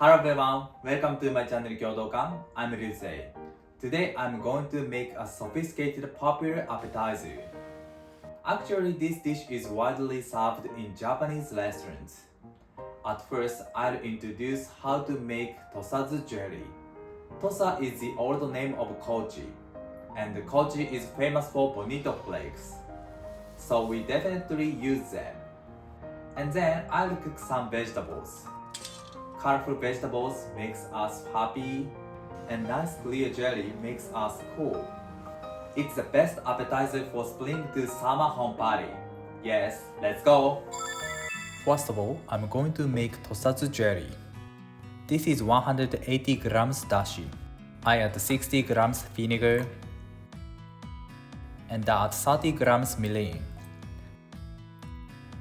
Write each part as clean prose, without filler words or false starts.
Hello everyone, welcome to my channel Kyodokan. I'm Ryusei. Today I'm going to make a sophisticated popular appetizer. Actually, this dish is widely served in Japanese restaurants. At first, I'll introduce how to make Tosazu jelly. Tosa is the old name of Kochi, and Kochi is famous for bonito flakes. So we definitely use them. And then I'll cook some vegetables. Colorful vegetables makes us happy, and nice clear jelly makes us cool. It's the best appetizer for spring to summer home party. Yes, let's go! First of all, I'm going to make Tosazu jelly. This is 180 grams dashi. I add 60 grams vinegar and add 30 grams mirin.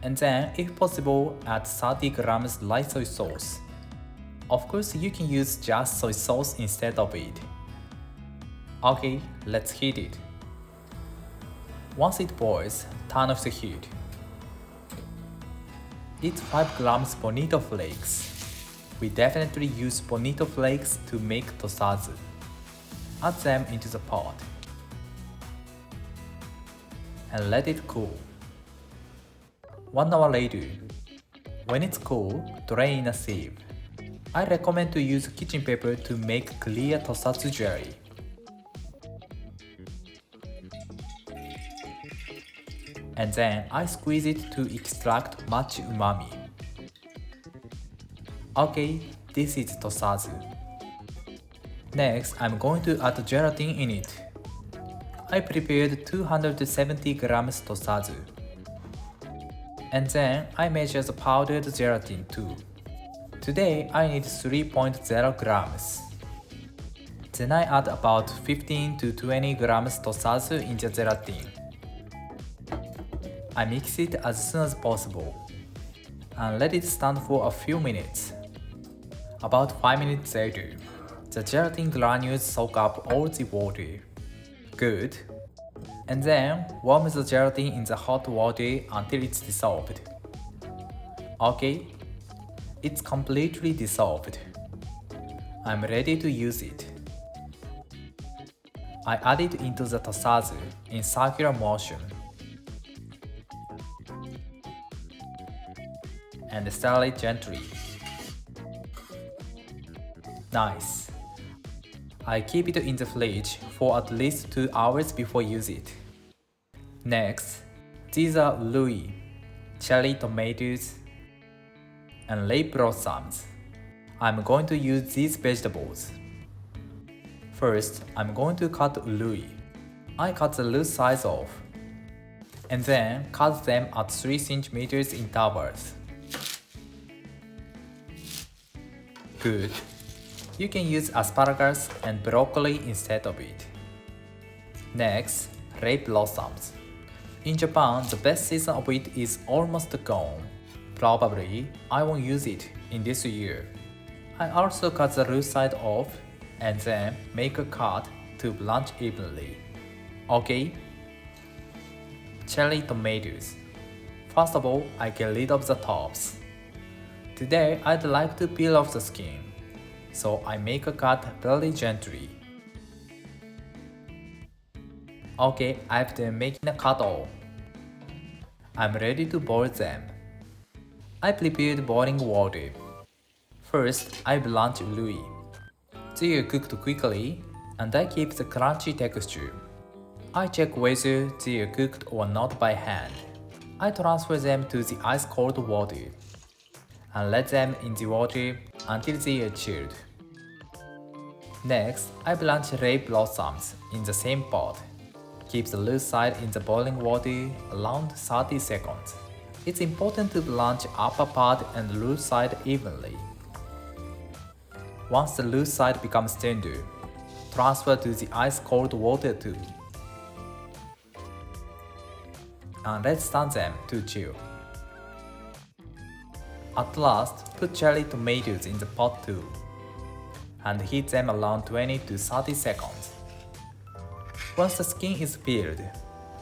And then, if possible, add 30 grams light soy sauce. Of course, you can use just soy sauce instead of it. Okay, let's heat it. Once it boils, turn off the heat. It's 5 grams bonito flakes. We definitely use bonito flakes to make tosazu. Add them into the pot. And let it cool. 1 hour later, when it's cool, drain in a sieve. I recommend to use kitchen paper to make clear tosazu jelly. And then I squeeze it to extract much umami. Okay, this is tosazu. Next, I'm going to add gelatin in it. I prepared 270 grams tosazu. And then I measure the powdered gelatin too. Today I need 3.0 grams. Then I add about 15 to 20 grams tosazu in the gelatin. I mix it as soon as possible and let it stand for a few minutes. About 5 minutes later, the gelatin granules soak up all the water. Good. And then warm the gelatin in the hot water until it's dissolved. Okay, it's completely dissolved. I'm ready to use it. I add it into the tosazu in circular motion and stir it gently. Nice. I keep it in the fridge for at least 2 hours before use it. Next, these are urui, cherry tomatoes, and late blossoms. I'm going to use these vegetables. First, I'm going to cut urui. I cut the loose sides off, and then cut them at 3 cm intervals. Good. You can use asparagus and broccoli instead of it. Next, red blossoms. In Japan, the best season of it is almost gone. Probably, I won't use it in this year. I also cut the loose side off and then make a cut to blanch evenly. Okay? Cherry tomatoes. First of all, I get rid of the tops. Today, I'd like to peel off the skin, so I make a cut very gently. Okay, I've been making a cut all. I'm ready to boil them. I prepared boiling water. First, I blanch urui. They are cooked quickly, and I keep the crunchy texture. I check whether they are cooked or not by hand. I transfer them to the ice-cold water and let them in the water until they are chilled. Next, I blanch red blossoms in the same pot. Keep the loose side in the boiling water around 30 seconds. It's important to blanch upper part and loose side evenly. Once the loose side becomes tender, transfer to the ice-cold water too. And let's stand them to chill. At last, put cherry tomatoes in the pot too, and heat them around 20 to 30 seconds. Once the skin is peeled,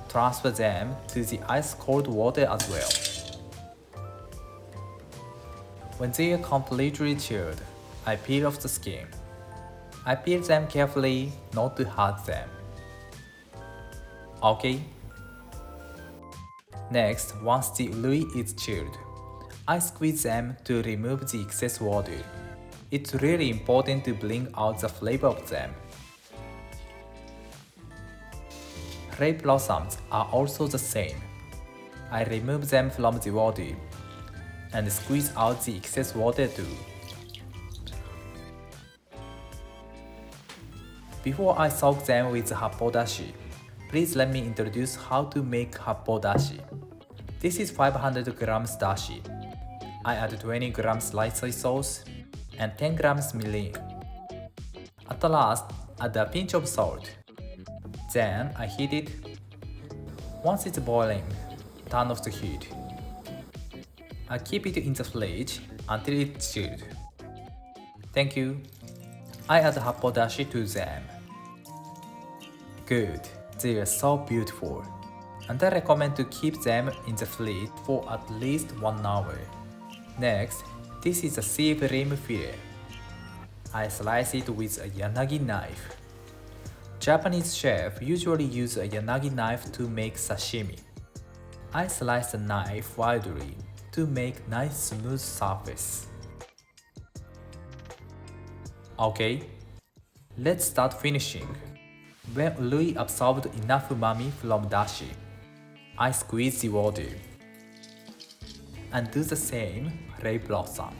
transfer them to the ice-cold water as well. When they are completely chilled, I peel off the skin. I peel them carefully not to hurt them. Okay. Next, once the urui is chilled, I squeeze them to remove the excess water. It's really important to bring out the flavor of them. Red blossoms are also the same. I remove them from the water and squeeze out the excess water too. Before I soak them with Happo Dashi, please let me introduce how to make Happo Dashi. This is 500 grams dashi. I add 20 grams light soy sauce and 10 grams mirin. At last, add a pinch of salt. Then I heat it. Once it's boiling, turn off the heat. I keep it in the fridge until it's chilled. Thank you. I add Happo Dashi to them. Good, they are so beautiful. And I recommend to keep them in the fridge for at least 1 hour. Next, this is a sea bream fillet. I slice it with a yanagi knife. Japanese chefs usually use a yanagi knife to make sashimi. I slice the knife widely to make nice smooth surface. Okay, let's start finishing. When urui absorbed enough umami from dashi, I squeeze the water. And do the same red blossom.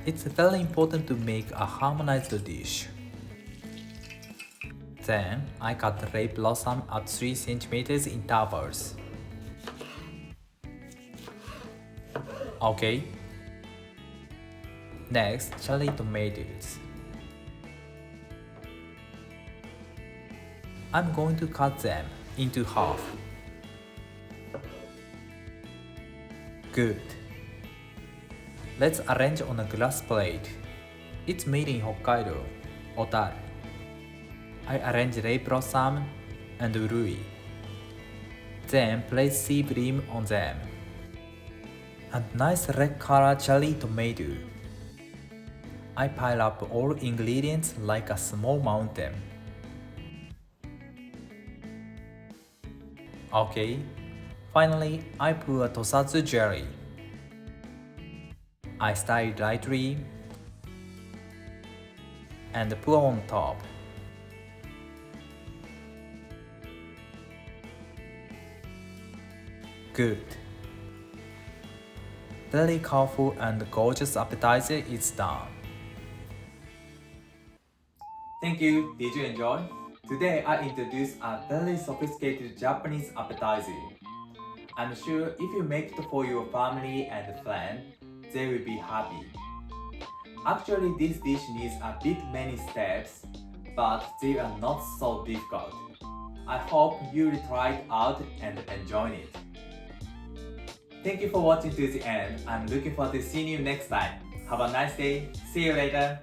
It's very important to make a harmonized dish. Then I cut red blossom at 3 cm intervals. Okay. Next, cherry tomatoes. I'm going to cut them into half. Good. Let's arrange on a glass plate. It's made in Hokkaido, Otaru. I arrange red blossom and urui. Then place sea bream on them. And nice red color cherry tomato. I pile up all ingredients like a small mountain. Okay, finally I pour a Tosazu jelly. I stir it lightly and pour on top. Good. Very colorful and gorgeous appetizer is done. Thank you. Did you enjoy? Today I introduced a very sophisticated Japanese appetizer. I'm sure if you make it for your family and friends, they will be happy. Actually, this dish needs a bit many steps, but they are not so difficult. I hope you will try it out and enjoy it. Thank you for watching to the end. I'm looking forward to seeing you next time. Have a nice day. See you later.